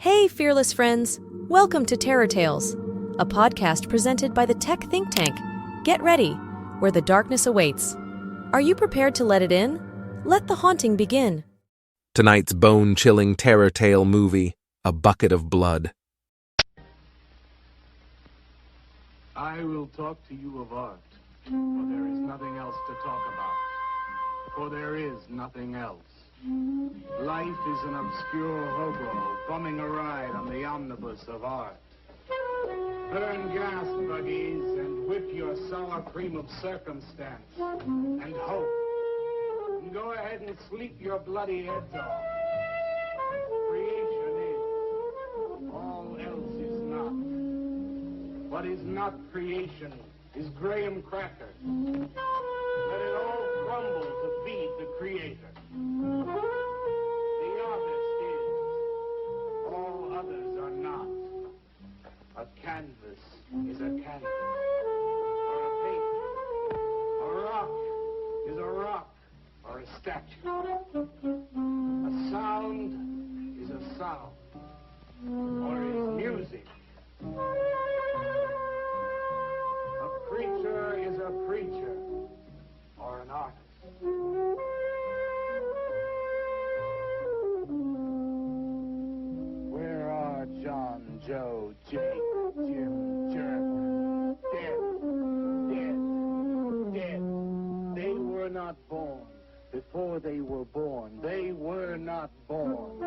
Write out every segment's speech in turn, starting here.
Hey, fearless friends! Welcome to Terror Tales, a podcast presented by the tech think tank. Get ready, where the darkness awaits. Are you prepared to let it in? Let the haunting begin. Tonight's bone-chilling terror tale movie, A Bucket of Blood. I will talk to you of art, for there is nothing else to talk about. For there is nothing else. Life is an obscure hobo bumming a ride on the omnibus of art. Burn gas buggies and whip your sour cream of circumstance and hope. And go ahead and sleep your bloody heads off. Creation is. All else is not. What is not creation is graham cracker. Let it all crumble to feed the creator. The artist is. All others are not. A canvas is a canvas. Or a painting. A rock is a rock. Or a statue. A sound is a sound. Or is music. A creature is a creature. Or an artist. Where are John, Joe, Jake, Jim, Jerk? Dead. They were not born. Before they were born, they were not born.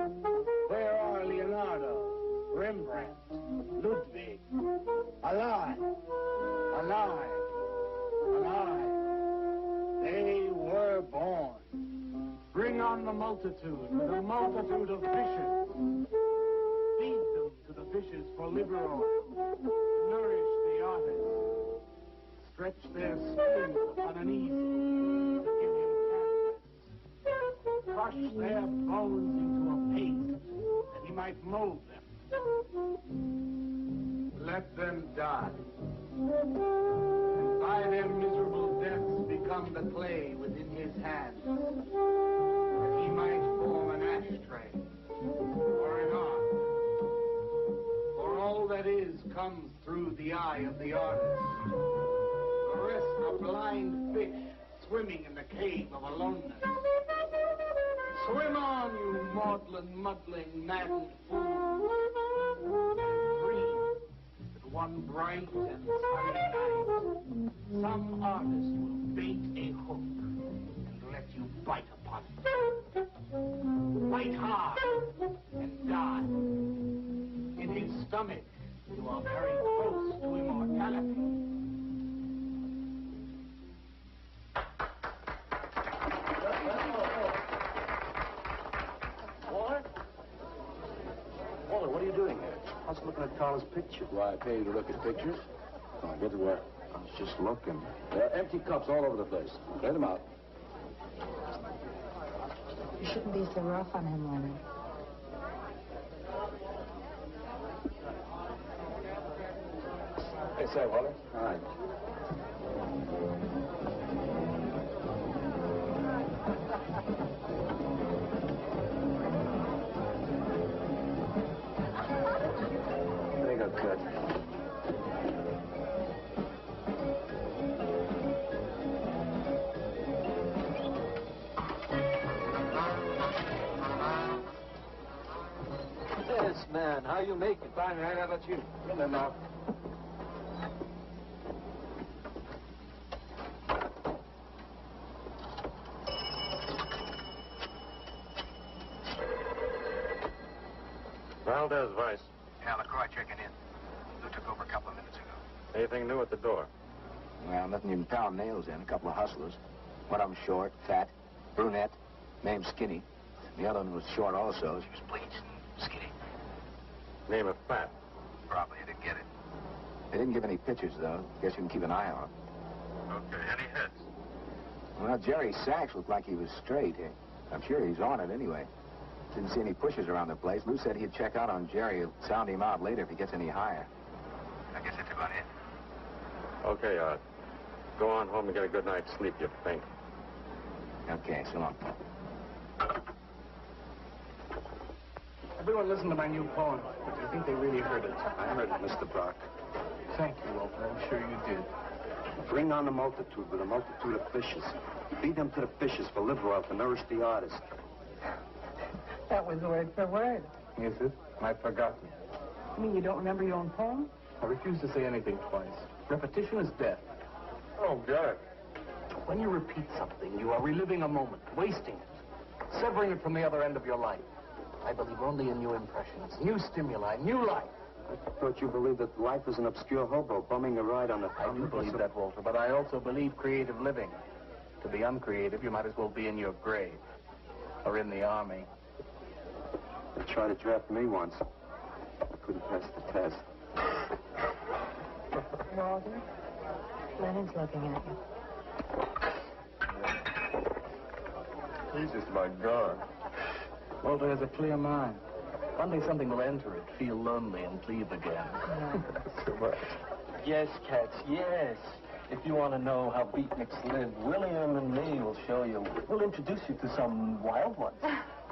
Where are Leonardo, Rembrandt, Ludwig? Alive. They were born. Bring on the multitude with a multitude of fishes. Feed them to the fishes for liver oil. Nourish the artist. Stretch their skins upon an easel to give him canvas. Crush their bones into a paste that he might mold them. Let them die. And by their miserable deaths become the clay within his hands, that he might form an ashtray or an ark. For all that is comes through the eye of the artist. The rest are blind fish swimming in the cave of aloneness. Swim on, you maudlin, muddling, maddened fool. Breathe that one bright and sunny night, some artist will bait a hook and let you bite upon it. Bite hard and die. In his stomach, you are very close to immortality. Walter, what are you doing here? I was looking at Carla's picture. Why, I pay you to look at pictures? Come on, get to work. I was just looking. There are empty cups all over the place. Clear them out. You shouldn't be so rough on him, Leonard. Hey, say, Walter. All right. There you go, Kurt. Yes, man. How you make it? Fine, man. How about you? Get them out. Valdez, Vice. Yeah, LaCroix checking in. Lou took over a couple of minutes ago. Anything new at the door? Well, nothing you can pound nails in. A couple of hustlers. One of them short, fat, brunette, named Skinny. The other one was short also. She was bleached and skinny. Name of Fat. Probably you didn't get it. They didn't give any pictures, though. Guess you can keep an eye on them. Okay, any hits? Well, Jerry Sachs looked like he was straight. I'm sure he's on it anyway. Didn't see any pushes around the place. Lou said he'd check out on Jerry. He'll sound him out later if he gets any higher. I guess that's about it. Okay, go on home and get a good night's sleep, you think. Okay, so long. through and listen to my new poem. Do you think they really heard it? I heard it, Mr. Brock. Thank you, Walter. I'm sure you did. Bring on the multitude with a multitude of fishes. Feed them to the fishes for liver oil to nourish the artist. That was word for word. Is it? I've forgotten. You mean you don't remember your own poem? I refuse to say anything twice. Repetition is death. Oh, good. When you repeat something, you are reliving a moment, wasting it, severing it from the other end of your life. I believe only in new impressions, new stimuli, new life. I thought you believed that life is an obscure hobo bumming a ride on the... I do believe that, Walter, but I also believe creative living. To be uncreative, you might as well be in your grave. Or in the army. They tried to draft me once. I couldn't pass the test. Walter, Lennon's looking at you. He's just about gone. Walter has a clear mind. One day something will enter it, feel lonely, and leave again. So much. Yes, cats, yes. If you want to know how beatniks live, William and me will show you. We'll introduce you to some wild ones.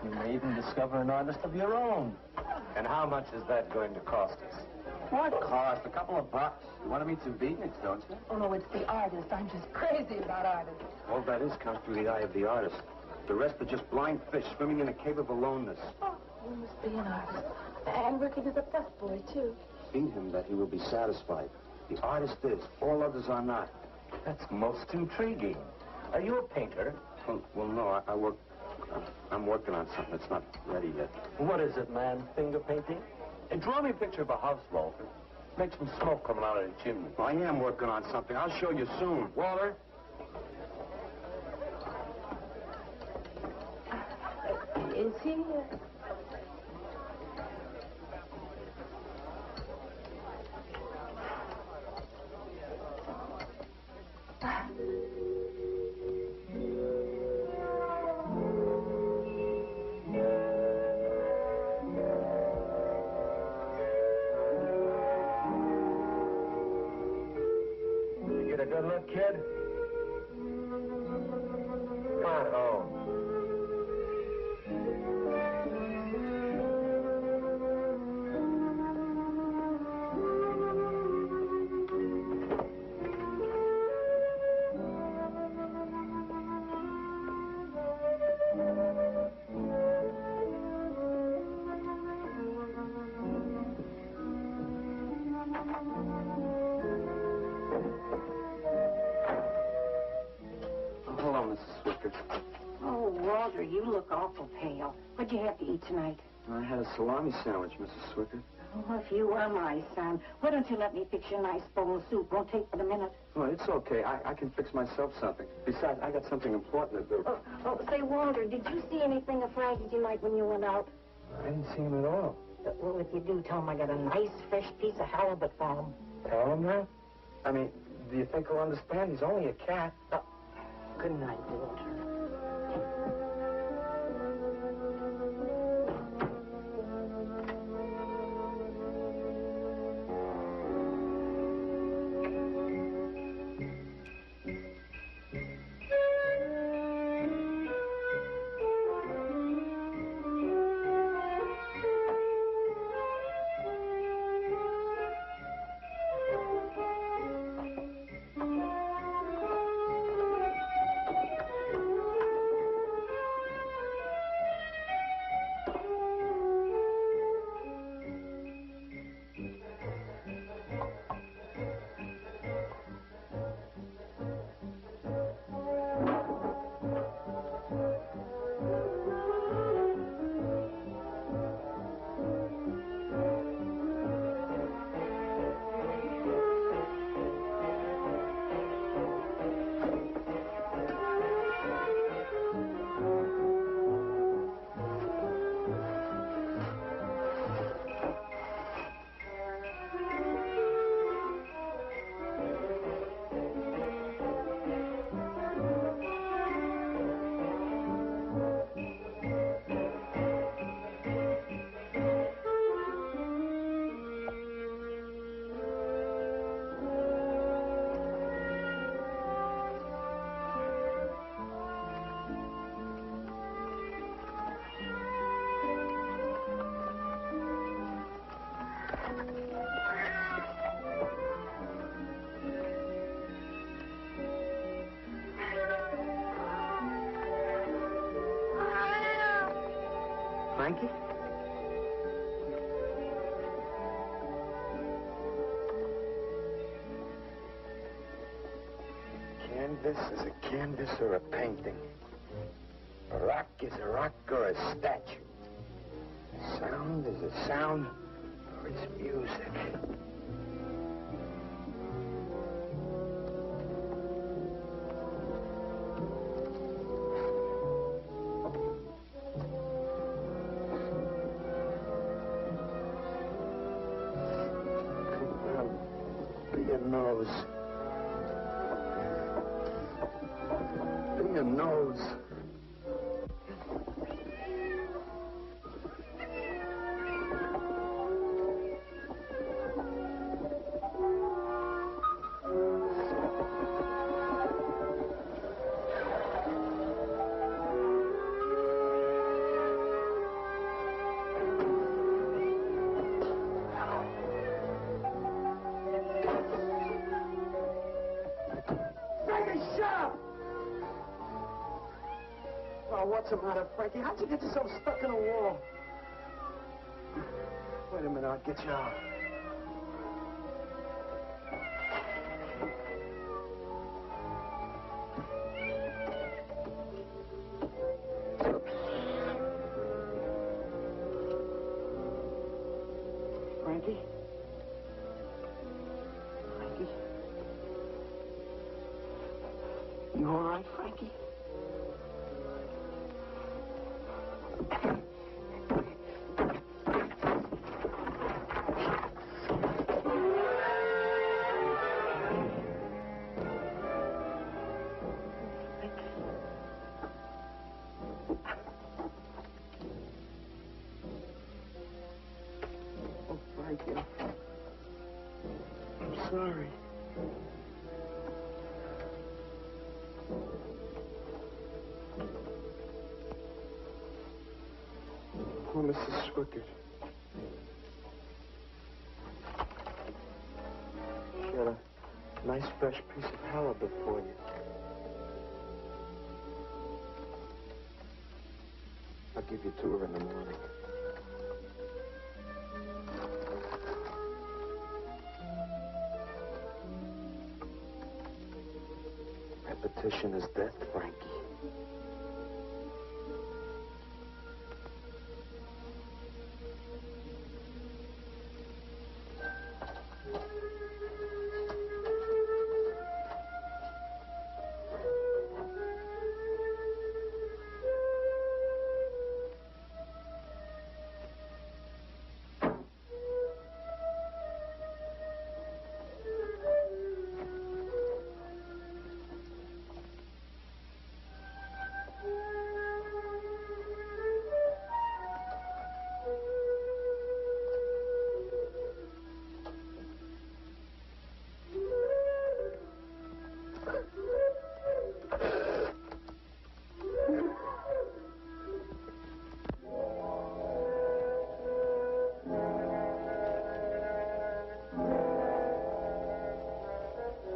You may even discover an artist of your own. And how much is that going to cost us? What cost? A couple of bucks. You want to meet some beatniks, don't you? Oh, no, it's the artist. I'm just crazy about artists. All that is comes through the eye of the artist. The rest are just blind fish swimming in a cave of aloneness. Oh, you must be an artist. And working as a busboy, too. Feed him that he will be satisfied. The artist is. All others are not. That's most intriguing. Are you a painter? Well, no, I'm working on something that's not ready yet. What is it, man? Finger painting? And draw me a picture of a house, Walter. Make some smoke coming out of the chimney. Well, I am working on something. I'll show you soon. Walter? Is he? You get a good look, kid? Come on home. Hello, Mrs. Swicker. Oh, Walter, you look awful pale. What'd you have to eat tonight? I had a salami sandwich, Mrs. Swicker. Oh, if you were my son, why don't you let me fix you a nice bowl of soup? Won't take but a minute. Oh, it's okay. I can fix myself something. Besides, I got something important to do. Say, Walter, did you see anything of Frankie tonight when you went out? I didn't see him at all. Well, if you do, tell him I got a nice, fresh piece of halibut for him. Tell him that? I mean, do you think he'll understand? He's only a cat. Good night, Walter. Canvas is a canvas or a painting. A rock is a rock or a statue. A sound is a sound or it's music. Come on, be your nose. Be your nose. What's the matter, Frankie? How'd you get yourself stuck in a wall? Wait a minute, I'll get you out. Frankie? Frankie? You all right, Frankie? I'm sorry. Poor Mrs. Swickard. She had a nice fresh piece of halibut for you. I'll give you to her in the morning. Repetition is death, Frankie.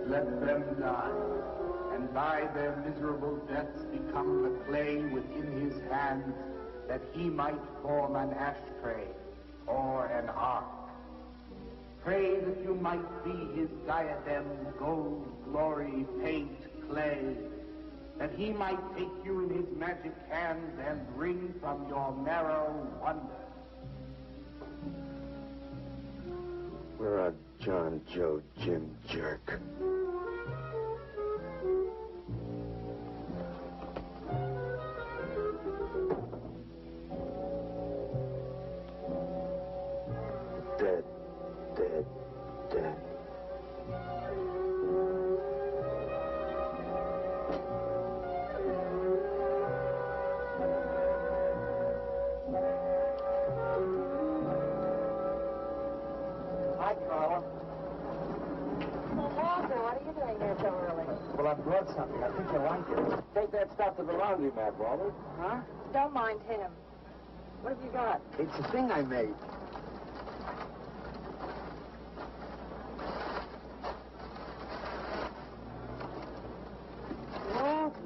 Let them die, and by their miserable deaths become the clay within his hands, that he might form an ashtray or an ark. Pray that you might be his diadem, gold, glory, paint, clay, that he might take you in his magic hands and wring from your marrow wonder. We're a John, Joe, Jim jerk. Dead, dead, dead. Hi, Carla. Well, Walter, what are you doing here so early? Well, I brought something. I think you'll like it. Take that stuff to the laundromat, Walter. Huh? Don't mind him. What have you got? It's a thing I made. Walter.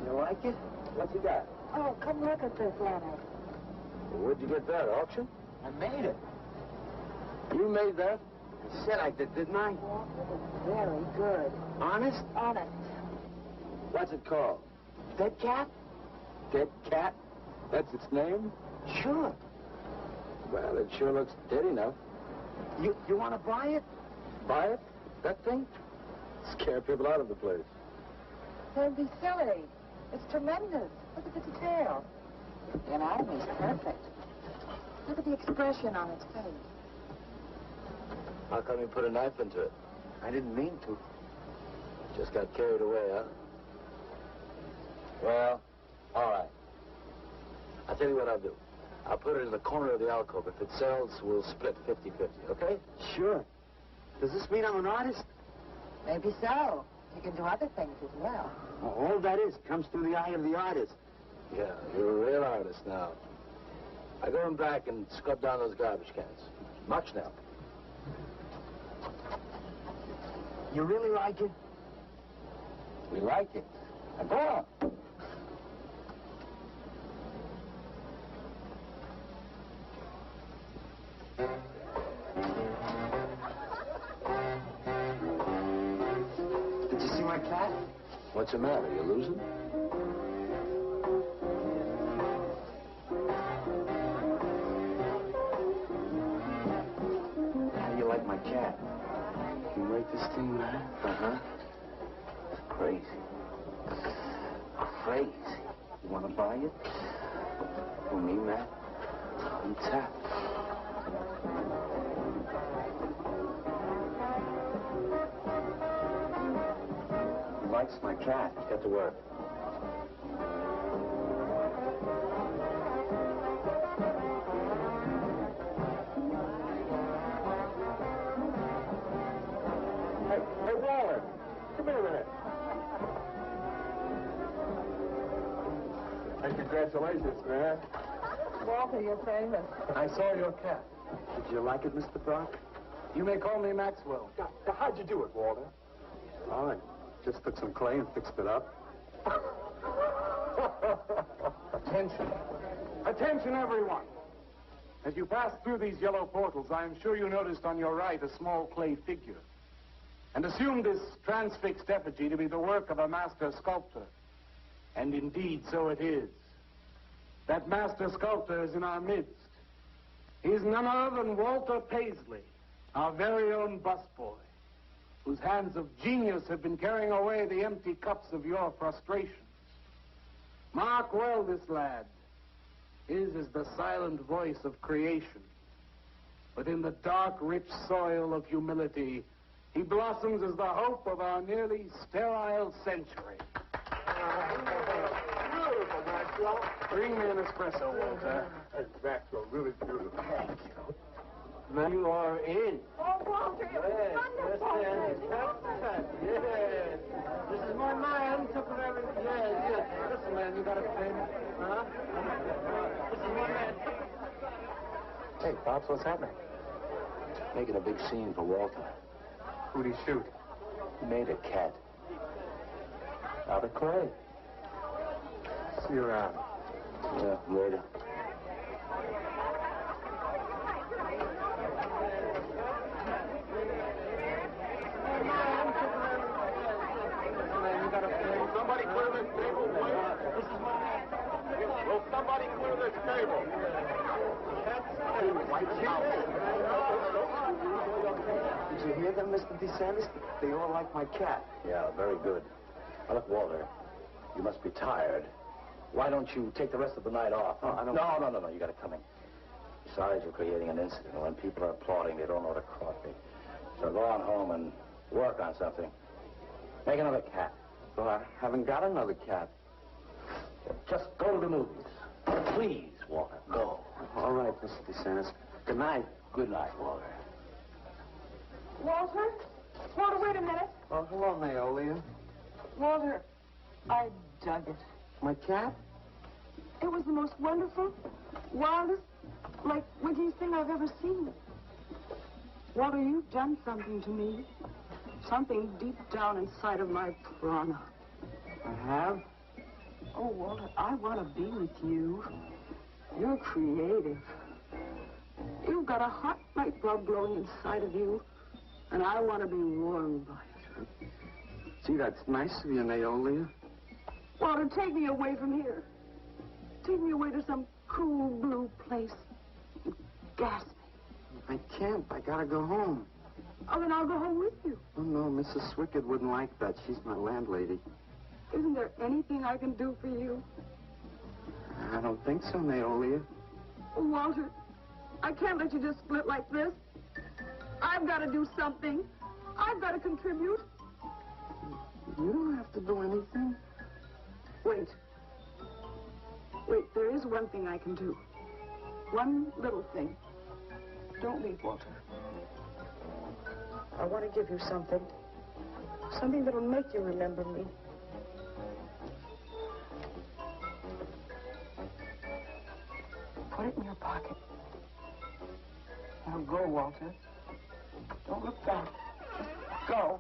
You like it? What you got? Oh, come look at this letter. Well, where'd you get that, auction? I made it. You made that? I said I did, didn't I? Walter, it's very good. Honest? Honest. What's it called? Dead cat? Dead cat? That's its name? Sure. Well, it sure looks dead enough. You want to buy it? Buy it? That thing? Scare people out of the place. Don't be silly. It's tremendous. Look at the detail. The anatomy's perfect. Look at the expression on its face. How come you put a knife into it? I didn't mean to. Just got carried away, huh? Well, all right. I'll tell you what I'll do. I'll put it in the corner of the alcove. If it sells, we'll split 50-50, okay? Sure. Does this mean I'm an artist? Maybe so. You can do other things as well. All that is comes through the eye of the artist. Yeah, you're a real artist now. I go in back and scrub down those garbage cans. Much now. You really like it? We like it. Now go on. Did you see my cat? What's the matter? You losing? How do you like my cat? You like this thing, man? Uh-huh. Crazy. Crazy. You want to buy it? For me, Matt? On tap. He likes my cat. Get to work. Hey, Walter, come here a minute. Hey, congratulations, man. Walter, you're famous. I saw your cat. Did you like it, Mr. Brock? You may call me Maxwell. How'd you do it, Walter? Oh, I just took some clay and fixed it up. Attention. Attention, everyone. As you pass through these yellow portals, I am sure you noticed on your right a small clay figure, and assumed this transfixed effigy to be the work of a master sculptor. And indeed, so it is. That master sculptor is in our midst. He is none other than Walter Paisley, our very own busboy, whose hands of genius have been carrying away the empty cups of your frustrations. Mark well this lad. His is the silent voice of creation. But in the dark, rich soil of humility, he blossoms as the hope of our nearly sterile century. Beautiful, Maxwell. Bring me an espresso, Walter. Hey, Maxwell, really beautiful. Thank you. Now you are in. Oh, Walter, it was wonderful. Yes. This is my man. Took her everything. Yes. Listen, man, you got a pen? Huh? This is my man. Hey, Pops, what's happening? Making a big scene for Walter. Who'd he shoot? He made a cat. Out of clay. See you around. Yeah, later. Somebody clear this table, please. This is my man. Will somebody clear this table? Did you hear them, Mr. DeSantis? They all like my cat. Yeah, very good. Now, look, Walter, you must be tired. Why don't you take the rest of the night off? Oh, I don't... No. You gotta come in. Besides, you're creating an incident. When people are applauding, they don't know to copy. So go on home and work on something. Make another cat. Well, I haven't got another cat. Just go to the movies. Please, Walter, go. All right, Mr. DeSantis. Good night. Good night, Walter. Walter? Walter, wait a minute. Oh, hello, Naolia. Walter, I dug it. My cat? It was the most wonderful, wildest, like windy thing I've ever seen. Walter, you've done something to me. Something deep down inside of my prana. I have? Oh, Walter, I want to be with you. You're creative. You've got a hot light bulb glowing inside of you, and I want to be warmed by it. Gee, that's nice of you, Naolia. Walter, take me away from here. Take me away to some cool blue place. Gas me. I can't. I gotta go home. Oh, then I'll go home with you. Oh, no, Mrs. Swickett wouldn't like that. She's my landlady. Isn't there anything I can do for you? I don't think so, Naolia. Oh, Walter, I can't let you just split like this. I've got to do something. I've got to contribute. You don't have to do anything. Wait. Wait, there is one thing I can do. One little thing. Don't leave, Walter. I want to give you something. Something that'll make you remember me. Put it in your pocket. Now go, Walter. Don't look back. Go.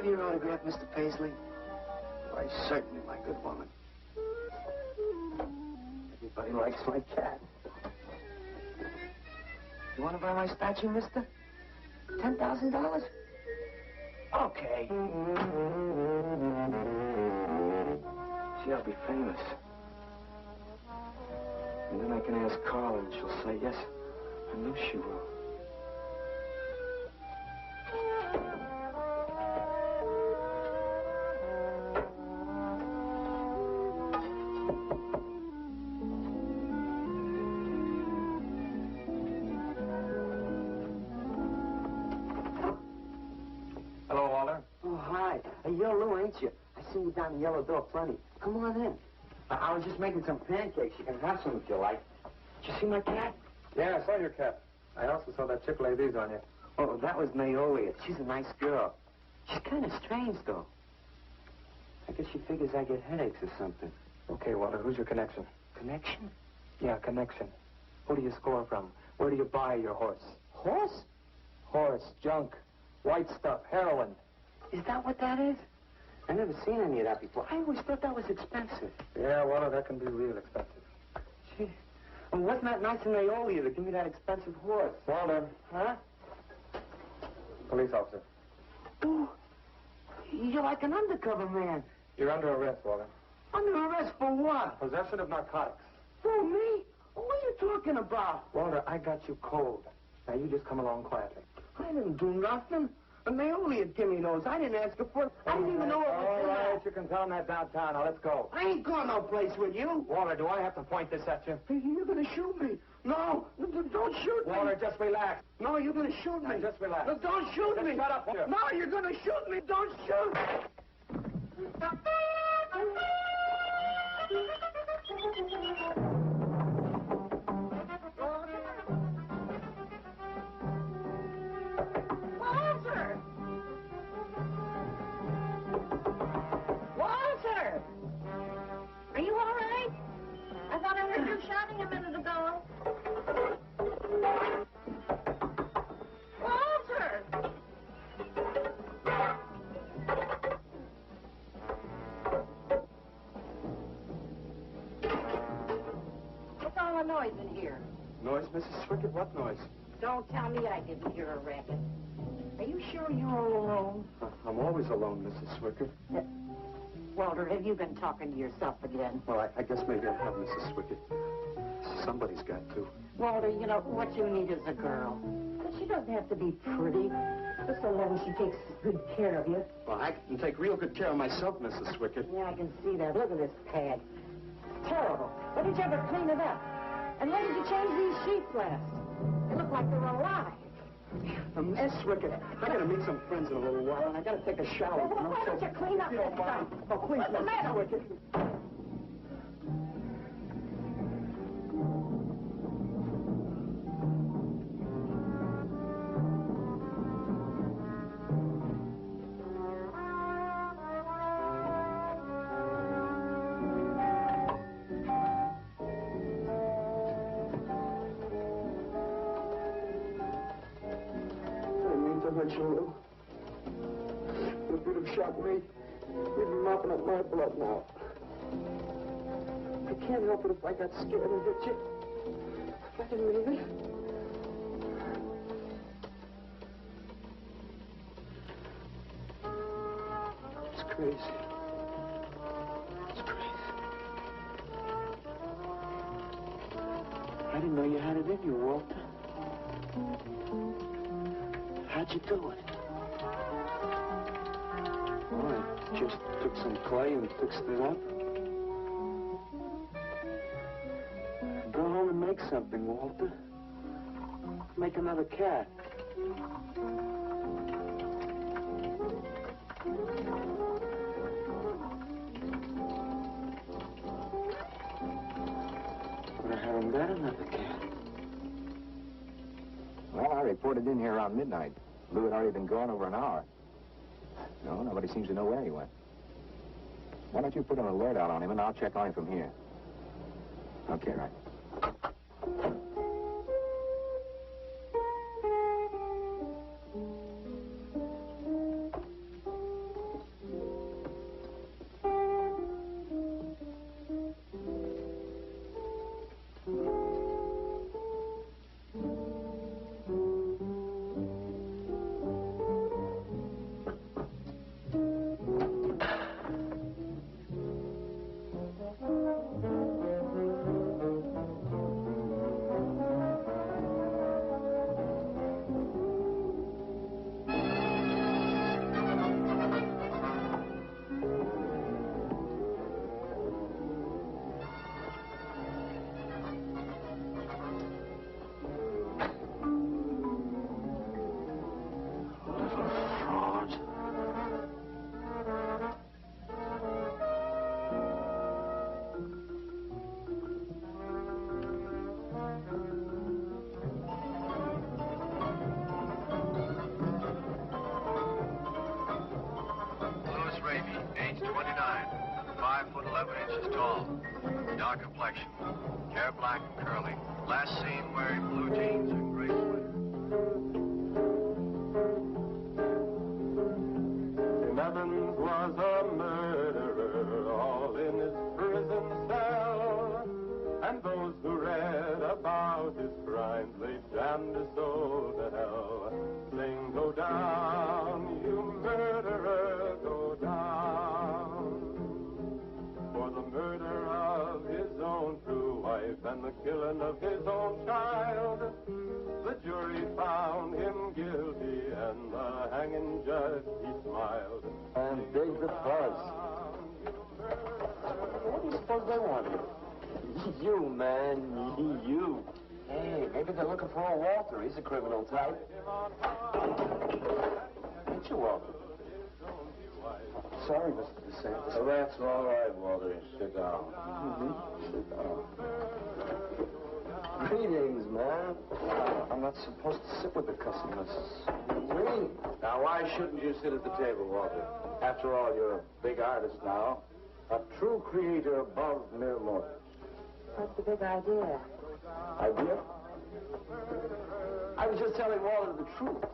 Your autograph, Mr. Paisley? Why, certainly, my good woman. Everybody likes my cat. You want to buy my statue, mister? $10,000? Okay. See, I'll be famous. And then I can ask Carla, and she'll say yes. I know she will. You're Lou, ain't you? I seen you down the yellow door plenty. Come on in. I was just making some pancakes. You can have some if you like. Did you see my cat? Yeah, I saw your cat. I also saw that chick lay these on you. Oh, that was Naolia. She's a nice girl. She's kind of strange, though. I guess she figures I get headaches or something. Okay, Walter, who's your connection? Connection? Yeah, connection. Who do you score from? Where do you buy your horse? Horse? Horse, junk, white stuff, heroin. Is that what that is? I never seen any of that before. I always thought that was expensive. Yeah, Walter, that can be real expensive. Gee, well, wasn't that nice of Naolia to give me that expensive horse? Walter. Huh? Police officer. Oh, you're like an undercover man. You're under arrest, Walter. Under arrest for what? Possession of narcotics. For me? What are you talking about? Walter, I got you cold. Now, you just come along quietly. I didn't do nothing. Naolia give me those. I didn't ask her for it. I didn't even know it was all right, you can tell him that downtown. Now, let's go. I ain't going no place with you. Walter, do I have to point this at you? You're going to shoot me. No, don't shoot me. Walter, just relax. No, you're going to shoot me. Now, just relax. No, don't shoot just me. Shut up, Walter. No, you're going to shoot me. Don't shoot. Walter! Walter! Are you all right? I thought I heard you shouting a minute ago. Walter! What's all the noise in here? Noise, Mrs. Swickett? What noise? Don't tell me I didn't hear a racket. Are you sure you're all alone? I'm always alone, Mrs. Swickett. Walter, have you been talking to yourself again? Well, I guess maybe I have, Mrs. Swickett. Somebody's got to. Walter, you know, what you need is a girl. But she doesn't have to be pretty. Just so long as she takes good care of you. Well, I can take real good care of myself, Mrs. Swickett. Yeah, I can see that. Look at this pad. Terrible. When did you ever clean it up? And when did you change these sheets last? They look like they were alive. A mess, Rickett. I gotta meet some friends in a little while, and I gotta take a shower. Well, why don't you clean up this stuff? Oh, please, What's the matter with you? You would have shot me. You'd be mopping up my blood now. I can't help it if I got scared and hit you. I didn't mean it. It's crazy. It's crazy. I didn't know you had it in you, Walter. How'd you do it? Oh, I just took some clay and fixed it up. Go home and make something, Walter. Make another cat. But I haven't got another cat. Well, I reported in here around midnight. Lou had already been gone over an hour. No, nobody seems to know where he went. Why don't you put an alert out on him, and I'll check on him from here. Okay, right. Age 29, 5 foot 11 inches tall, dark complexion, hair black and curly. Last seen wearing blue jeans and gray sweater. Evans was a murderer, all in his prison cell. And those who read about his crimes, they damned his soul to hell. Sing, go down, you murderer, go down. For the murder of his own true wife and the killing of his own child, the jury found him guilty and the hanging judge, he smiled. And dig the fuzz. What do you suppose they want? You, man. You. Hey, maybe they're looking for a Walter. He's a criminal type. Ain't you, Walter? Sorry, Mr. DeSantis. Oh, that's all right, Walter. Sit down. Sit down. Greetings, man. I'm not supposed to sit with the customers. Greetings. Now, why shouldn't you sit at the table, Walter? After all, you're a big artist now. A true creator above mere mortals. What's the big idea? Idea? I was just telling Walter the truth.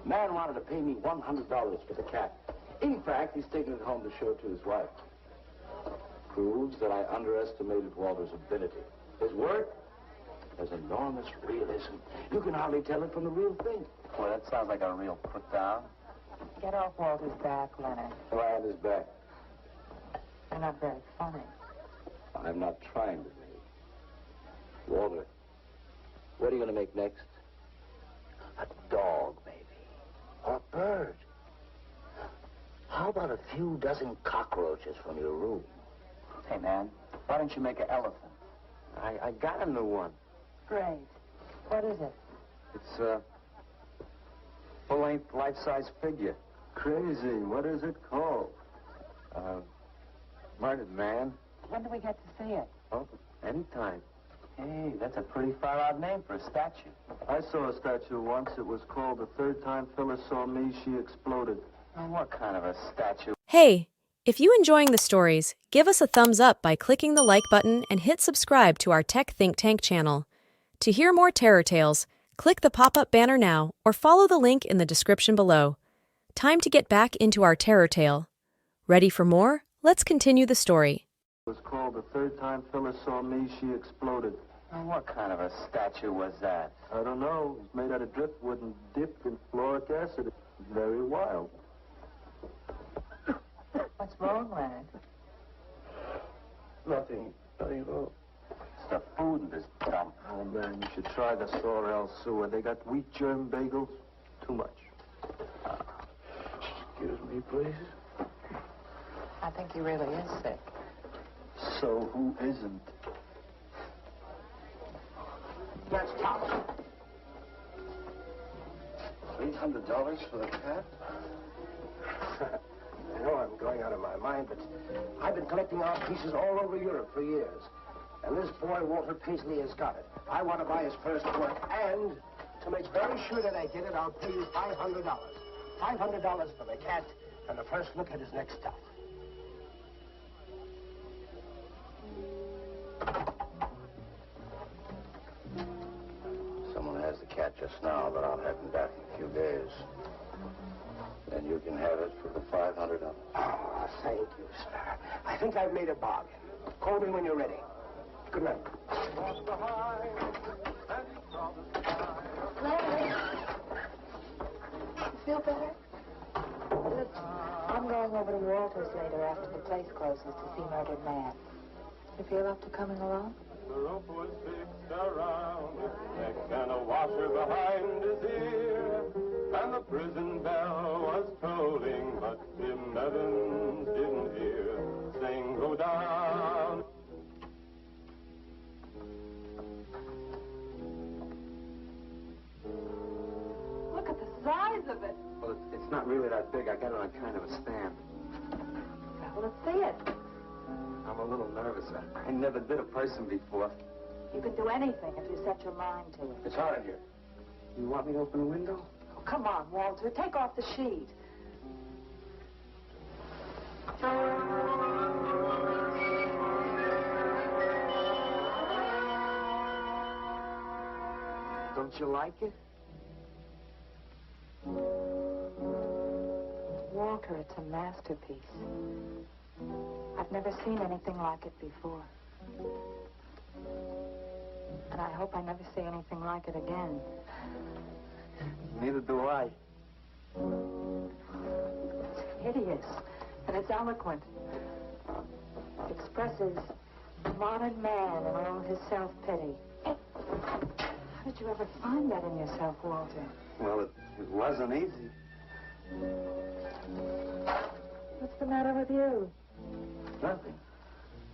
Man wanted to pay me $100 for the cat. In fact, he's taking it home to show it to his wife. Proves that I underestimated Walter's ability. His work has enormous realism. You can hardly tell it from the real thing. Well, that sounds like a real put down. Get off Walter's back, Leonard. So I have his back. You're not very funny. I'm not trying to be. Walter, what are you going to make next? A dog, maybe. Or a bird. How about a few dozen cockroaches from your room? Hey, man, why don't you make an elephant? I got a new one. Great. What is it? It's a full-length, life-size figure. Crazy. What is it called? Murdered man. When do we get to see it? Oh, anytime. Hey, that's a pretty far-out name for a statue. I saw a statue once. It was called The Third Time Phyllis Saw Me, She Exploded. Oh, what kind of a statue? Hey, if you enjoying the stories, give us a thumbs up by clicking the like button and hit subscribe to our Tech Think Tank channel. To hear more terror tales, click the pop-up banner now or follow the link in the description below. Time to get back into our terror tale. Ready for more? Let's continue the story. It was called The Third Time Phyllis Saw Me, She Exploded. Oh, what kind of a statue was that? I don't know. It's made out of driftwood and dipped in fluoric acid. It's very wild. What's wrong, Leonard? Nothing at all. It's the food in this dump. Oh, man, you should try the sorrel sewer. They got wheat germ bagels. Too much. Excuse me, please. I think he really is sick. So who isn't? That's top. $800 for the cat? I know I'm going out of my mind, but I've been collecting art pieces all over Europe for years. And this boy, Walter Paisley, has got it. I want to buy his first work, and to make very sure that I get it, I'll pay you $500. $500 for the cat and the first look at his next stuff. Someone has the cat just now, but I'll have him back in a few days. Then you can have it for the $500. Oh, thank you, sir. I think I've made a bargain. Call me when you're ready. Good night. Larry! You feel better? Listen, I'm going over to Walter's later after the place closes to see Murdered Man. You feel up to coming along? The rope was fixed around his neck and a washer behind his ear. And the prison bell was tolling, but Tim Evans didn't hear. Sing, go down. Look at the size of it. Well, it's not really that big. I got it on kind of a stand. Well, let's see it. I'm a little nervous. I never did a person before. You can do anything if you set your mind to it. It's hot in here. You want me to open the window? Oh, come on, Walter. Take off the sheet. Don't you like it? Walter, it's a masterpiece. I've never seen anything like it before. And I hope I never see anything like it again. Neither do I. It's hideous, and it's eloquent. It expresses the modern man and all his self-pity. How did you ever find that in yourself, Walter? Well, it wasn't easy. What's the matter with you? Nothing.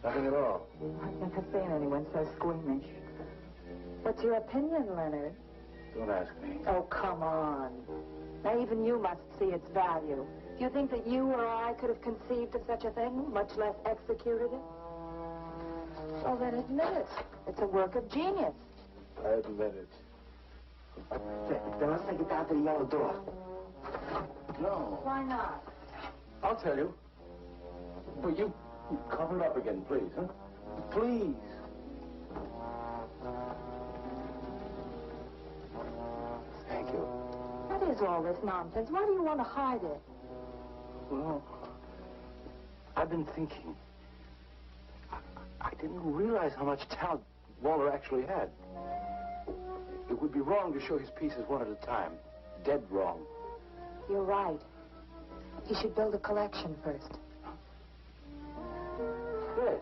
Nothing at all. I've never seen anyone so squeamish. What's your opinion, Leonard? Don't ask me. Oh, come on. Now, even you must see its value. Do you think that you or I could have conceived of such a thing, much less executed it? Well, then admit it. It's a work of genius. I admit it. Then let's take it down to the yellow door. No. Why not? I'll tell you. Well, you cover it up again, please, huh? Please. Thank you. What is all this nonsense? Why do you want to hide it? Well, I've been thinking. I didn't realize how much talent Walter actually had. It would be wrong to show his pieces one at a time. Dead wrong. You're right. You should build a collection first. Good.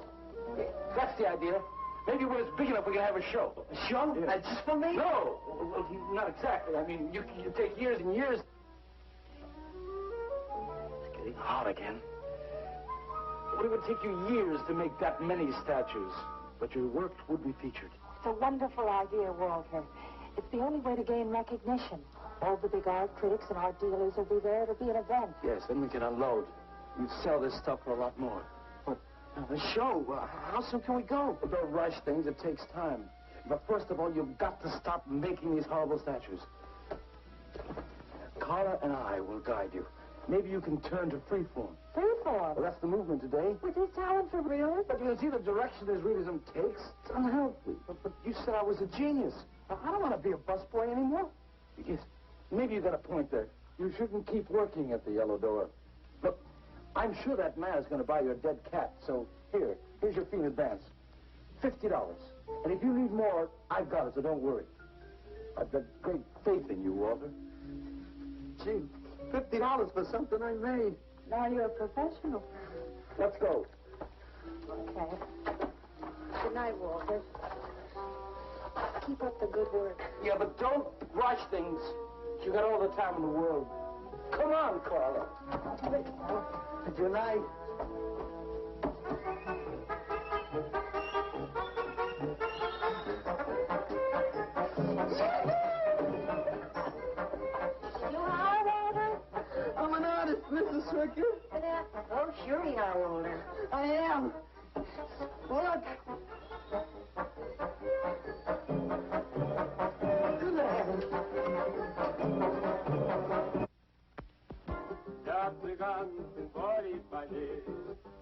That's the idea. Maybe when it's big enough, we can have a show. A show? Yeah. Just for me? No. Well, not exactly. I mean, you take years and years. It's getting hot again. But it would take you years to make that many statues. But your work would be featured. It's a wonderful idea, Walter. It's the only way to gain recognition. All the big art critics and art dealers will be there. It'll be an event. Yes, then we can unload. You'd sell this stuff for a lot more. But the show, how soon can we go? Well, don't rush things. It takes time. But first of all, you've got to stop making these horrible statues. Carla and I will guide you. Maybe you can turn to freeform. Freeform? Well, that's the movement today. With his talent for realism? But you see the direction his realism takes? It's unhealthy. But you said I was a genius. I don't want to be a busboy anymore. Yes, maybe you got a point there. You shouldn't keep working at the Yellow Door. Look, I'm sure that man is going to buy your dead cat. So here's your fee in advance. $50. And if you need more, I've got it, so don't worry. I've got great faith in you, Walter. Gee, $50 for something I made. Now you're a professional. Let's go. Okay. Good night, Walter. Keep up the good work. Yeah, but don't rush things. You got all the time in the world. Come on, Carla. Good night. I'm an artist, Mrs. Circus. Oh, sure you are, Walter. I am. Look. Я цыганский дворе болеет,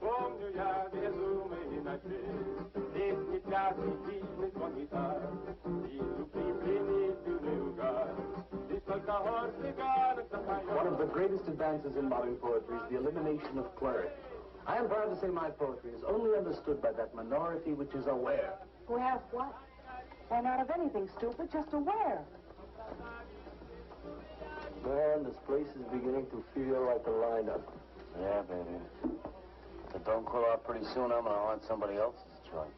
помню я безумные ночи. Здесь не пляски, дивный звон гитар, вижу пленительный угар. Здесь только хор цыганок запоет. One of the greatest advances in modern poetry is the elimination of clarity. I am proud to say my poetry is only understood by that minority which is aware. Aware of what? Why, not of anything, stupid, just aware. Man, this place is beginning to feel like a lineup. Yeah, baby. If it don't clear out pretty soon, I'm going to haunt somebody else's joint.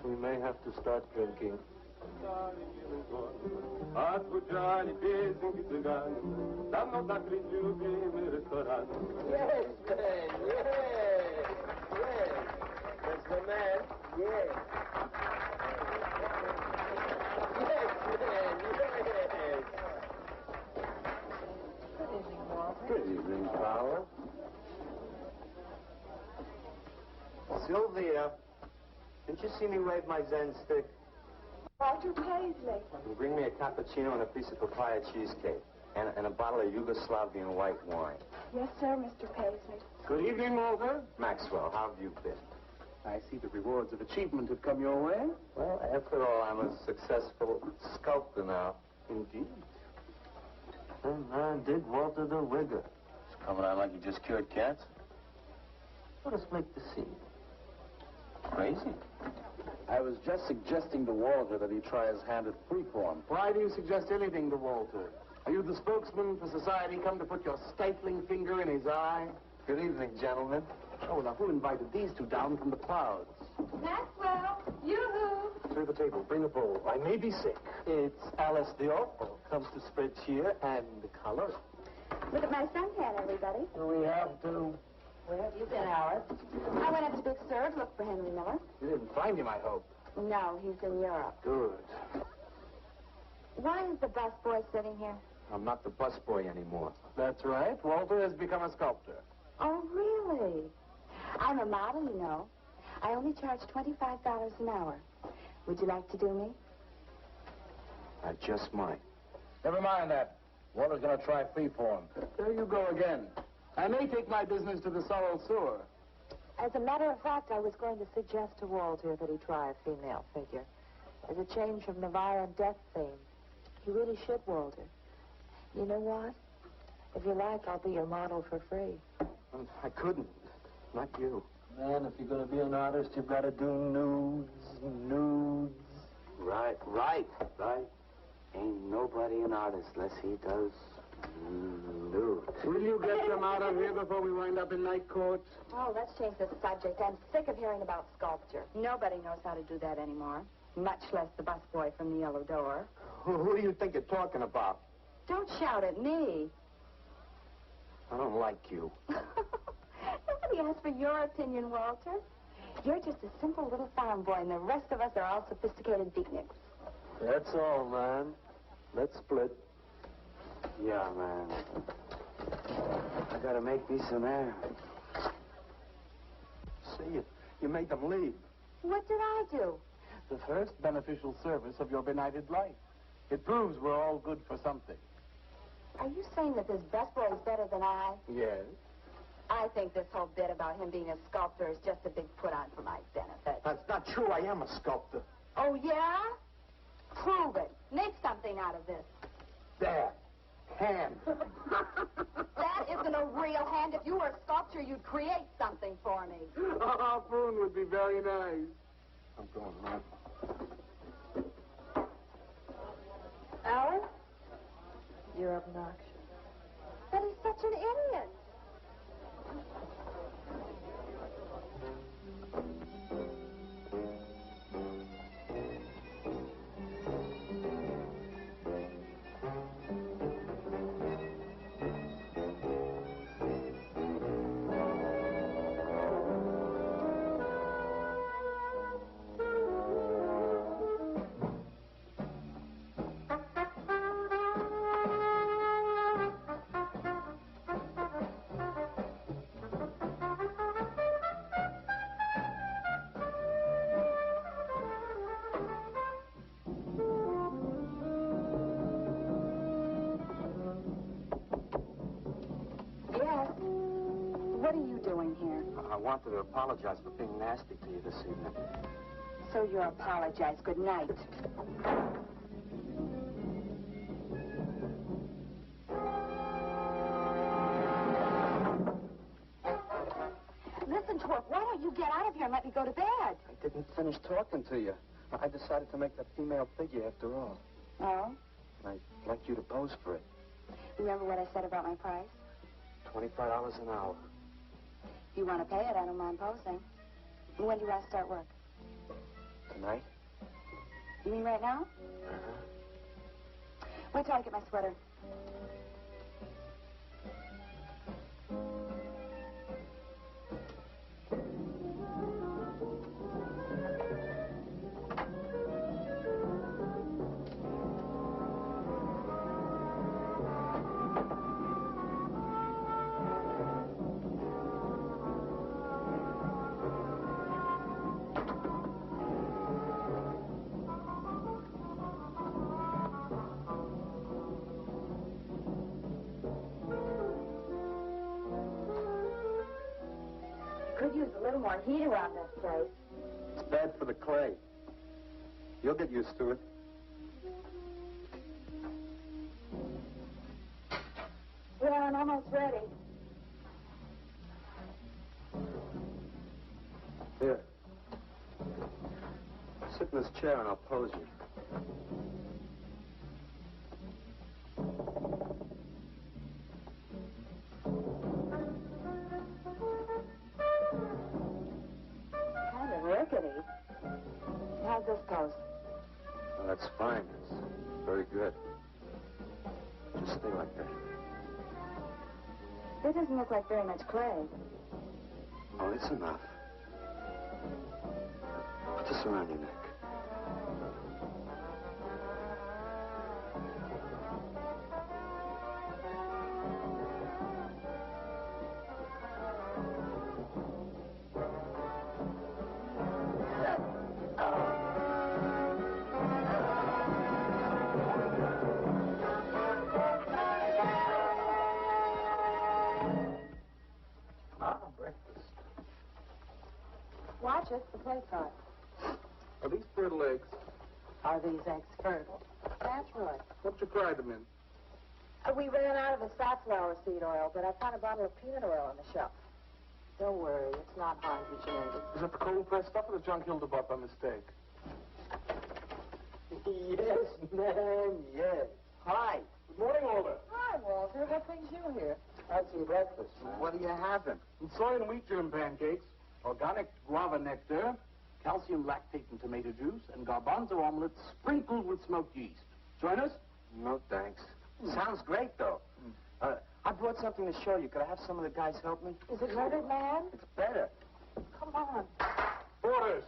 We may have to start drinking. Отзвучали песенки цыган, давно закрыт любимый ресторан. Yes, man, yes, yes. That's the man, yes. Yes, man, yes. Good evening, Walter. Good evening, Carla. Sylvia, didn't you see me wave my Zen stick? Walter Paisley. Bring me a cappuccino and a piece of papaya cheesecake. And a bottle of Yugoslavian white wine. Yes, sir, Mr. Paisley. Good evening, Walter. Maxwell, how have you been? I see the rewards of achievement have come your way. Well, after all, I'm a successful sculptor now. Indeed. Man, dig Walter the Rigger. It's coming out like you just cured cats. Let us make the scene. Crazy. I was just suggesting to Walter that he try his hand at freeform. Why do you suggest anything to Walter? Are you the spokesman for society come to put your stifling finger in his eye? Good evening, gentlemen. Oh, now who invited these two down from the clouds? Maxwell, yoo-hoo. Clear the table. Bring a bowl. I may be sick. It's Alice the Opal. Comes to spread cheer and color. Look at my suntan, everybody. We have to. Where have you been, Alice? I went up to Big Sur to look for Henry Miller. You didn't find him, I hope. No, he's in Europe. Good. Why is the busboy sitting here? I'm not the busboy anymore. That's right. Walter has become a sculptor. Oh, really? I'm a model, you know. I only charge $25 an hour. Would you like to do me? I just might. Never mind that. Walter's going to try freeform. There you go again. I may take my business to the Sorrel Sewer. As a matter of fact, I was going to suggest to Walter that he try a female figure. As a change from the violent death theme. He really should, Walter. You know what? If you like, I'll be your model for free. I couldn't. Not you. Man, if you're going to be an artist, you've got to do nudes. Right. Ain't nobody an artist unless he does nudes. Will you get them out of here before we wind up in night court? Oh, let's change the subject. I'm sick of hearing about sculpture. Nobody knows how to do that anymore. Much less the busboy from the Yellow Door. Who do you think you're talking about? Don't shout at me. I don't like you. Isn't Nobody asked for your opinion, Walter. You're just a simple little farm boy, and the rest of us are all sophisticated beatniks. That's all, man. Let's split. Yeah, man. I gotta make me some air. See, you made them leave. What did I do? The first beneficial service of your benighted life. It proves we're all good for something. Are you saying that this busboy is better than I? Yes. I think this whole bit about him being a sculptor is just a big put-on for my benefit. That's not true. I am a sculptor. Oh, yeah? Prove it. Make something out of this. There. Hand. That isn't a real hand. If you were a sculptor, you'd create something for me. A harpoon would be very nice. I'm going, man. Alan? You're obnoxious. But he's such an idiot. What are you doing here? I wanted to apologize for being nasty to you this evening. So you apologize. Good night. Listen, Twerp, why don't you get out of here and let me go to bed? I didn't finish talking to you. I decided to make that female figure after all. Oh? I'd like you to pose for it. Remember what I said about my price? $25 an hour. If you want to pay it, I don't mind posing. When do you want to start work? Tonight? You mean right now? Wait till I get my sweater. Could use a little more heat around this place. It's bad for the clay. You'll get used to it. Well, I'm almost ready. Here. Sit in this chair and I'll pose you. Kind of rickety. How's this pose? Well, that's fine. It's very good. Just stay like that. This doesn't look like very much clay. Oh, it's enough. Put this around your neck. Breakfast. Watch it, the plate's hot. Are these fertile eggs? Are these eggs fertile? Naturally. What you fried them in? We ran out of the safflower seed oil, but I found a bottle of peanut oil on the shelf. Don't worry, it's not hydrogenated. Is that the cold-pressed stuff or the junk Hilda bought by mistake? Yes, man, yes. Hi. Good morning, Walter. Hi, Walter. What brings you here? Had some breakfast, man. What are you having? Some soy and wheat germ pancakes, organic guava nectar, calcium lactate and tomato juice, and garbanzo omelette sprinkled with smoked yeast. Join us? No, thanks. Sounds great, though. I brought something to show you. Could I have some of the guys help me? Is it Murdered Man? It's better. Come on. Orders!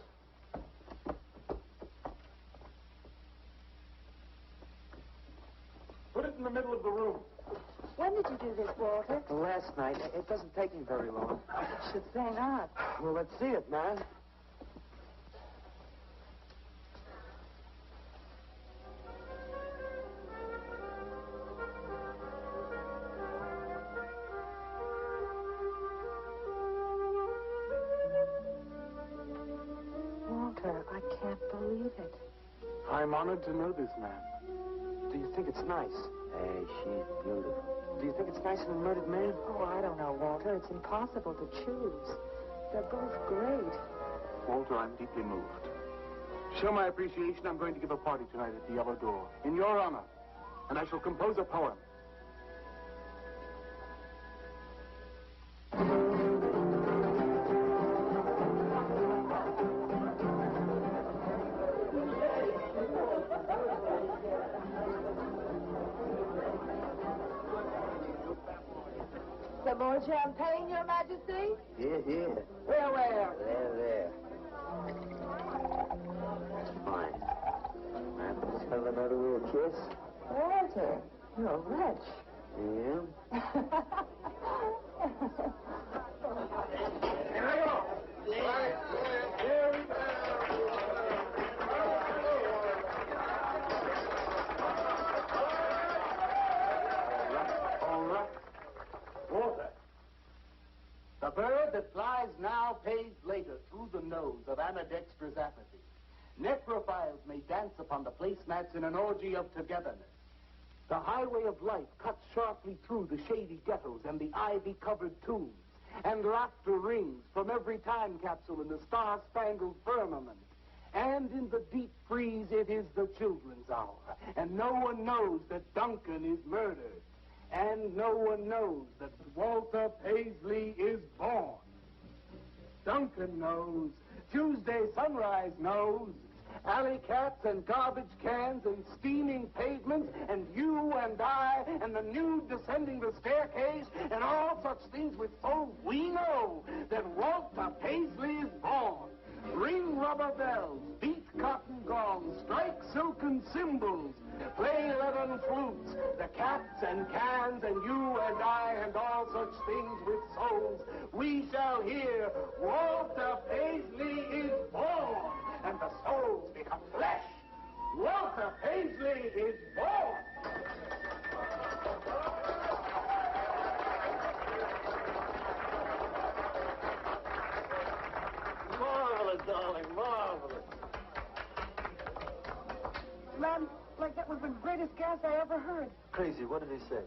Put it in the middle of the room. When did you do this, Walter? Last night. It doesn't take me very long. Should say not. Well, let's see it, man. Walter, I can't believe it. I'm honored to know this man. Do you think it's nice? Hey, she's beautiful. Do you think it's nicer than Murdered Man? Oh, I don't know, Walter. It's impossible to choose. They're both great. Walter, I'm deeply moved. To show my appreciation, I'm going to give a party tonight at the Yellow Door, in your honor. And I shall compose a poem. Some more champagne, Your Majesty? Here, here. Where? There. Fine. Man, let's have another little kiss. Walter, you're a wretch. Yeah? Here I go! Here we go! All right. Walter. The bird that flies now pays later through the nose of ambidextrous apathy. Necrophiles may dance upon the placemats in an orgy of togetherness. The highway of life cuts sharply through the shady ghettos and the ivy-covered tombs, and laughter rings from every time capsule in the star-spangled firmament. And in the deep freeze, it is the children's hour, and no one knows that Duncan is murdered. And no one knows that Walter Paisley is born. Duncan knows. Tuesday Sunrise knows. Alley cats and garbage cans and steaming pavements and you and I and the nude descending the staircase and all such things with souls, we know that Walter Paisley is born. Ring rubber bells, beat cotton gongs, strike silken cymbals, play leathern flutes, the cats and cans and you and I and all such things with souls. We shall hear Walter Paisley is born, and the souls become flesh. Walter Paisley is born. Marvelous, darling, marvelous. Man, like that was the greatest gas I ever heard. Crazy, what did he say?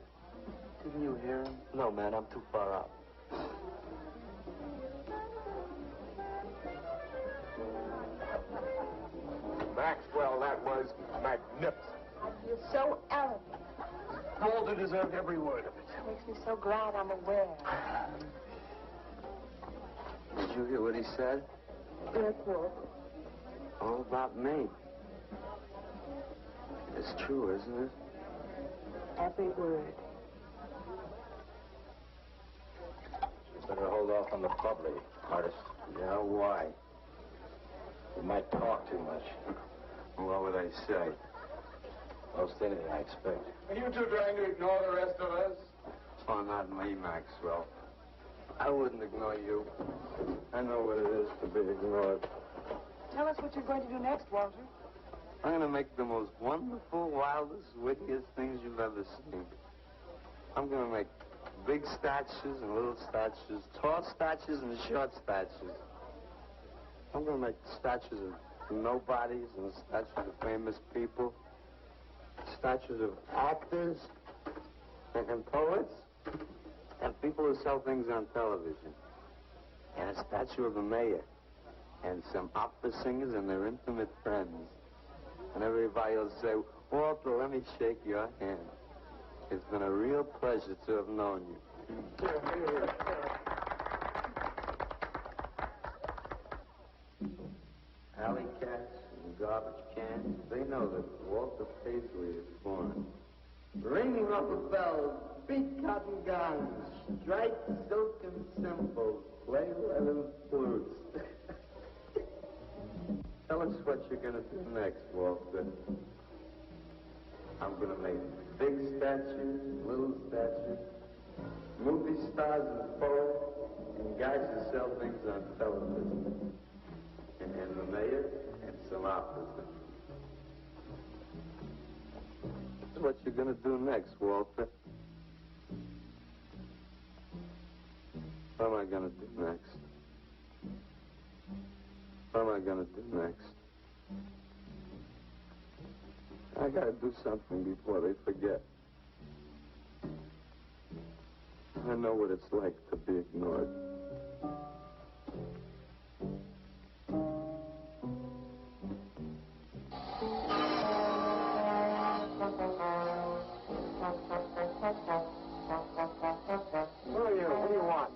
Didn't you hear him? No, man, I'm too far out. Maxwell, that was magnificent. I feel so arrogant. Walter deserved every word of it. It makes me so glad I'm aware. Did you hear what he said? Yes, Walter. All about me. It's true, isn't it? Every word. You better hold off on the bubbly, artist. Yeah, why? You might talk too much. What would I say? Most anything, I expect. Are you two trying to ignore the rest of us? Oh, not me, Maxwell. I wouldn't ignore you. I know what it is to be ignored. Tell us what you're going to do next, Walter. I'm going to make the most wonderful, wildest, wittiest things you've ever seen. I'm going to make big statues and little statues, tall statues and short statues. I'm going to make statues of nobodies and statues of famous people, statues of actors and poets and people who sell things on television, and a statue of the mayor and some opera singers and their intimate friends. And everybody will say, Walter, let me shake your hand. It's been a real pleasure to have known you. Alley cats and garbage cans, they know that Walter Paisley is born. Ring rubber bells, Speak cotton guns, strike silken cymbals, play leather flutes. Tell us what you're gonna do next, Walter. I'm gonna make big statues, little statues, movie stars and poets, and guys who sell things on television, and the mayor and some officers. That's what you're gonna do next, Walter. What am I gonna do next? What am I gonna do next? I gotta do something before they forget. I know what it's like to be ignored. What do you want?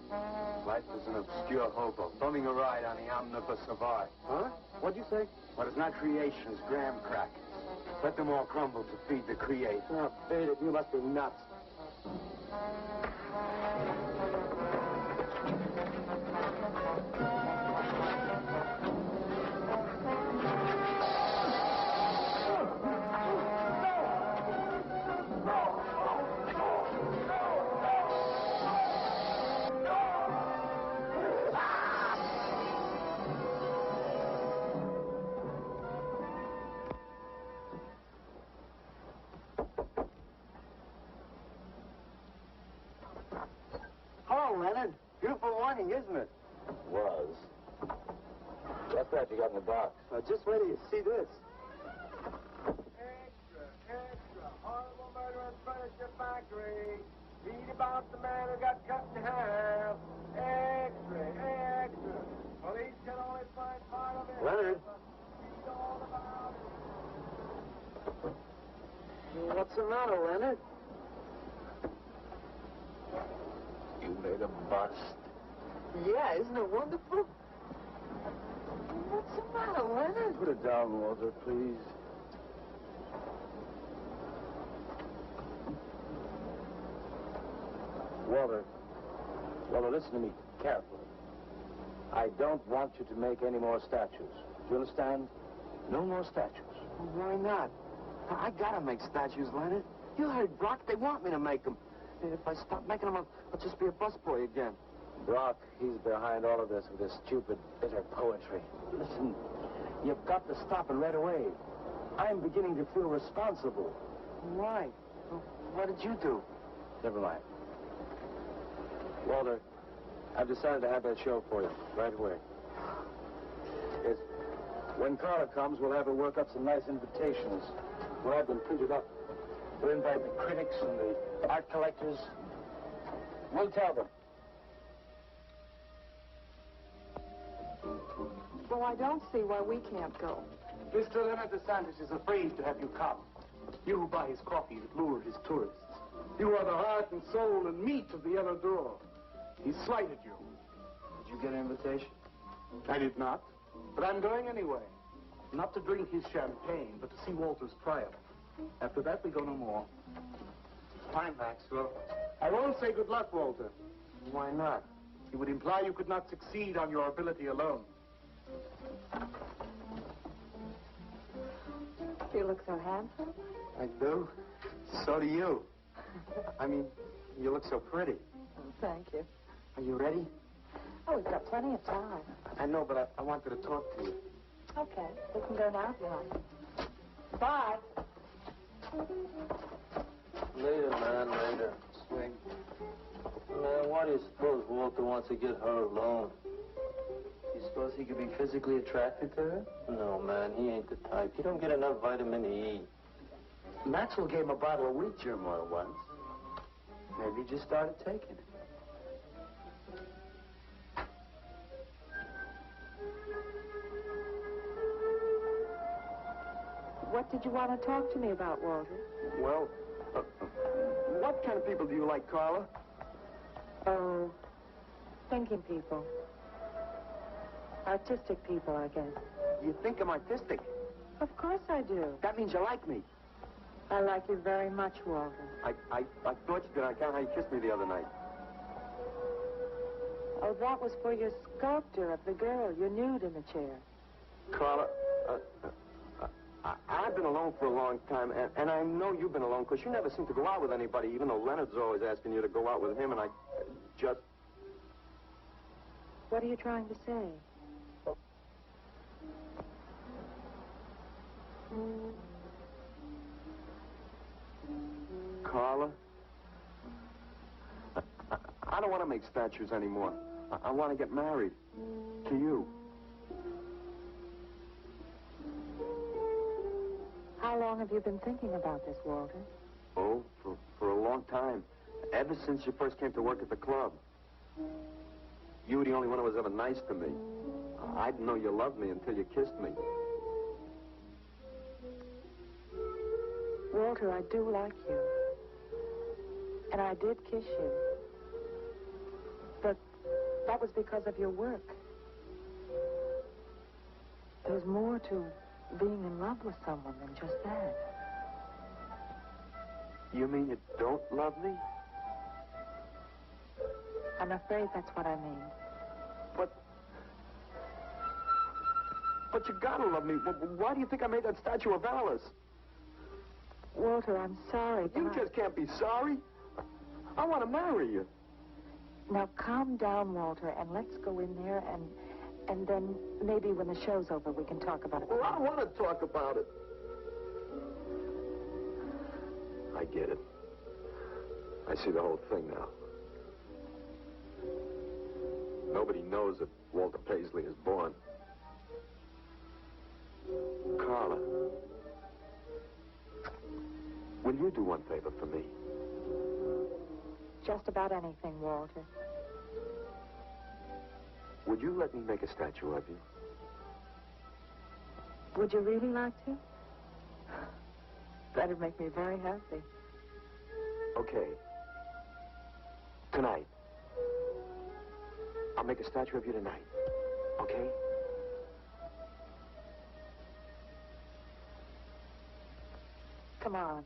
Life is an obscure hobo, phoning a ride on the omnibus of art. Huh? What'd you say? What is not creation is graham crackers. Let them all crumble to feed the creator. Oh, Bailiff, you must be nuts. Hello, Leonard. Beautiful morning, isn't it? Was. What's that you got in the box? Just wait till you see this. Extra, extra, horrible murder in furniture factory. Read about the man who got cut in half. Extra, extra. Police can only find part of it. Leonard. Read all about it. What's the matter, Leonard? You made a bust. Yeah, isn't it wonderful? What's the matter, Leonard? Put it down, Walter, please. Walter, listen to me carefully. I don't want you to make any more statues. Do you understand? No more statues. Why not? I gotta make statues, Leonard. You heard Brock. They want me to make them. If I stop making them, I'll just be a busboy again. Brock, he's behind all of this with his stupid, bitter poetry. Listen, you've got to stop it right away. I'm beginning to feel responsible. Why? What did you do? Never mind. Walter, I've decided to have that show for you right away. Yes. When Carla comes, we'll have her work up some nice invitations. We'll have them printed up. We'll invite the critics and the art collectors. We'll tell them. Well, I don't see why we can't go. Mr. Leonard DeSantis is afraid to have you come. You who buy his coffee that lure his tourists. You are the heart and soul and meat of the Yellow Door. He slighted you. Did you get an invitation? I did not, but I'm going anyway. Not to drink his champagne, but to see Walter's triumph. After that, we go no more. Fine, Maxwell. I won't say good luck, Walter. Why not? It would imply you could not succeed on your ability alone. You look so handsome. I do? So do you. I mean, you look so pretty. Thank you. Are you ready? Oh, we've got plenty of time. I know, but I wanted to talk to you. Okay, we can go now if you like. Bye. Later, man, later. Swing. Man, why do you suppose Walter wants to get her alone? You suppose he could be physically attracted to her? No, man, he ain't the type. He don't get enough vitamin E. Maxwell gave him a bottle of wheat germ oil once. Maybe he just started taking it. What did you want to talk to me about, Walter? Well, what kind of people do you like, Carla? Oh, thinking people. Artistic people, I guess. You think I'm artistic? Of course I do. That means you like me. I like you very much, Walter. I thought you did on account how you kissed me the other night. Oh, that was for your sculpture of the girl, your nude in the chair. Carla, I've been alone for a long time, and I know you've been alone, because you never seem to go out with anybody, even though Leonard's always asking you to go out with him, and I just... What are you trying to say? Carla, I don't want to make statues anymore. I want to get married. To you. How long have you been thinking about this, Walter? Oh, for a long time. Ever since you first came to work at the club. You were the only one who was ever nice to me. I didn't know you loved me until you kissed me. Walter, I do like you. And I did kiss you. But that was because of your work. There's more to being in love with someone than just that. You mean you don't love me? I'm afraid that's what I mean. But you gotta love me. Why do you think I made that statue of Alice? Walter, I'm sorry, but You just can't be sorry. I want to marry you. Now, calm down, Walter, and let's go in there, and then maybe when the show's over, we can talk about it. Well, I don't want to talk about it. I get it. I see the whole thing now. Nobody knows that Walter Paisley is born. Carla, will you do one favor for me? Just about anything, Walter. Would you let me make a statue of you? Would you really like to? That'd make me very happy. Okay. Tonight. I'll make a statue of you tonight. Okay? Come on.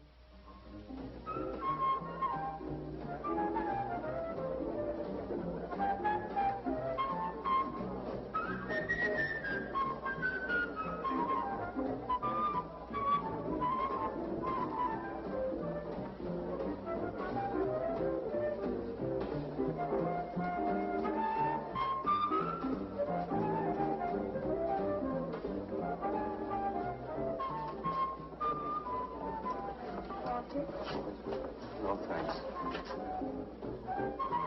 No, thanks.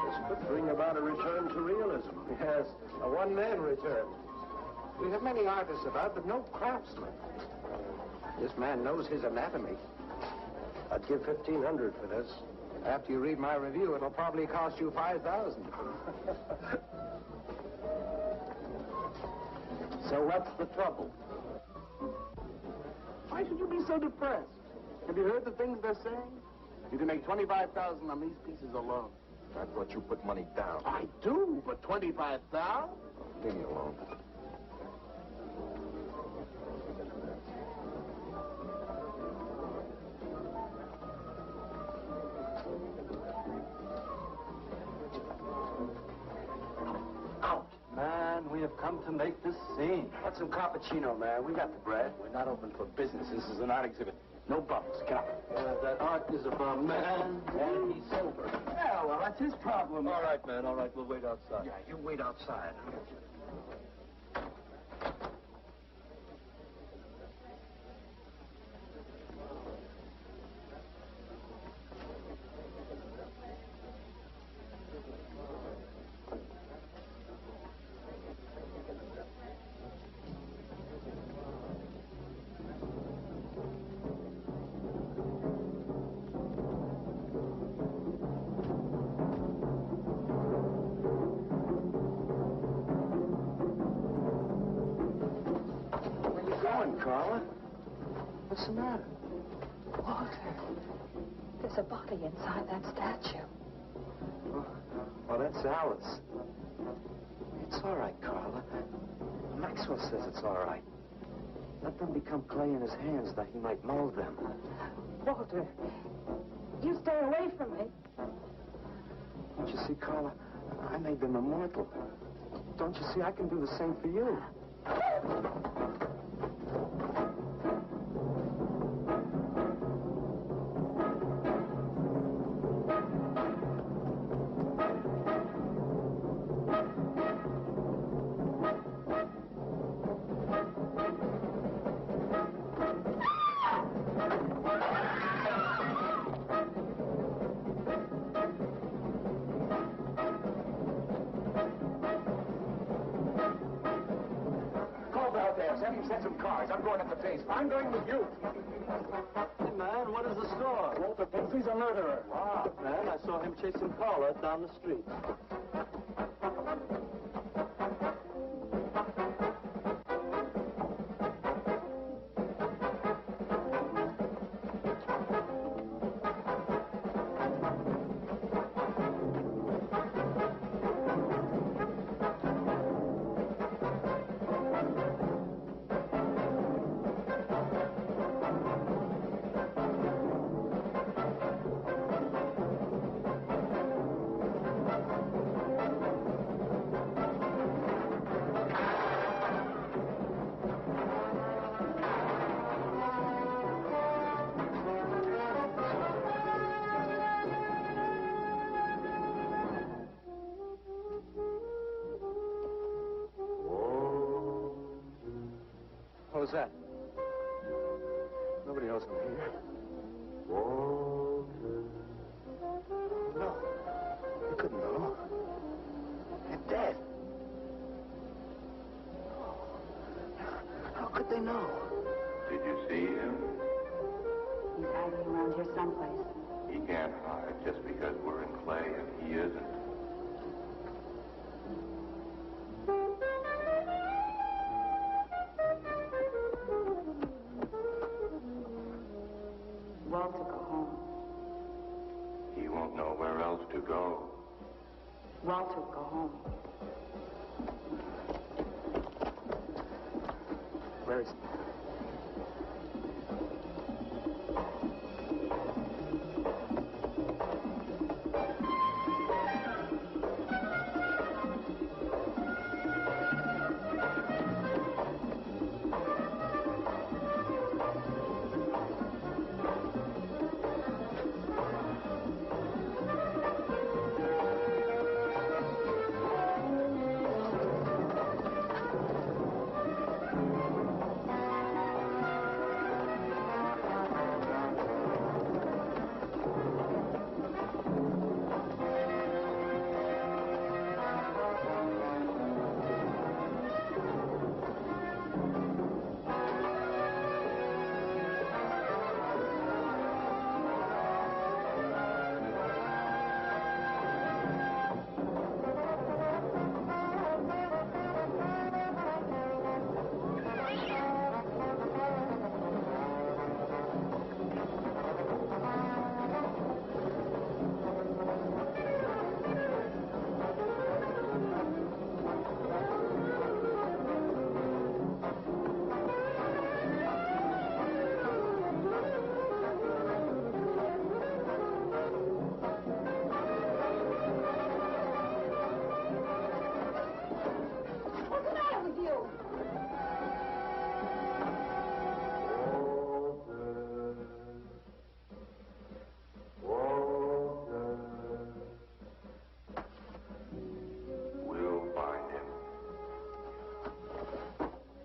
This could bring about a return to realism. Yes, a one-man return. We have many artists about, but no craftsmen. This man knows his anatomy. I'd give $1,500 for this. After you read my review, it'll probably cost you $5,000. So what's the trouble? Why should you be so depressed? Have you heard the things they're saying? You can make $25,000 on these pieces alone. I thought you put money down. I do, but $25,000? Leave me alone. Out. Man, we have come to make this scene. What's some cappuccino, man? We got the bread. We're not open for business. This is an art exhibit. No bubbles. Get up. That art is about man, and he's sober. Yeah, well, that's his problem. All right, man, all right. We'll wait outside. Yeah, you wait outside. Carla? What's the matter? Walter, there's a body inside that statue. Oh, that's Alice. It's all right, Carla. Maxwell says it's all right. Let them become clay in his hands that he might mold them. Walter, you stay away from me. Don't you see, Carla? I made them immortal. Don't you see? I can do the same for you. Send some cars. I'm going up the pace. I'm going with you. Hey, man, what is the score? Walter Paisley's a murderer. Ah, man, I saw him chasing Paula down the street. What was that? Nobody knows I'm here. No. You couldn't know. You're dead. How could they know? Did you see him? He's hiding around here someplace. He can't hide just because we're in clay and he isn't. Walter, go home. He won't know where else to go. Walter, go home. Where is he?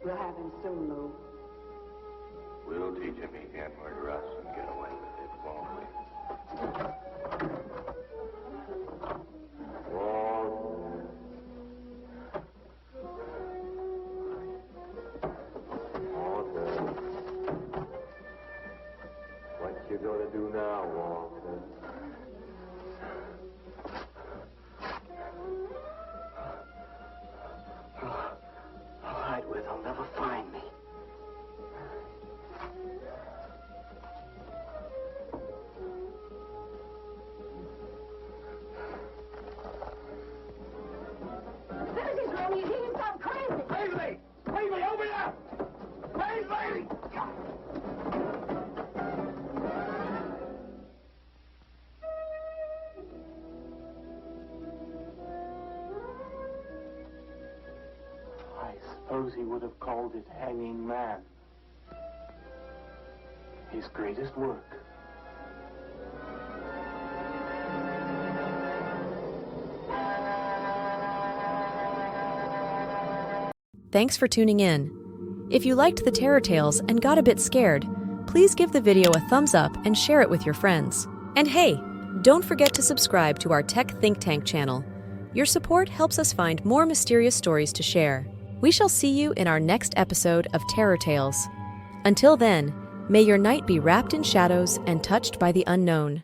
We'll have him soon, Lou. We'll teach him he can't murder us and get away with it, won't we? What you gonna do now, Walter? I'll hide where they'll never find me. suppose he would have called it Hanging Man. His greatest work. Thanks for tuning in. If you liked the Terror Tales and got a bit scared, please give the video a thumbs up and share it with your friends. And hey, don't forget to subscribe to our Tech Think Tank channel. Your support helps us find more mysterious stories to share. We shall see you in our next episode of Terror Tales. Until then, may your night be wrapped in shadows and touched by the unknown.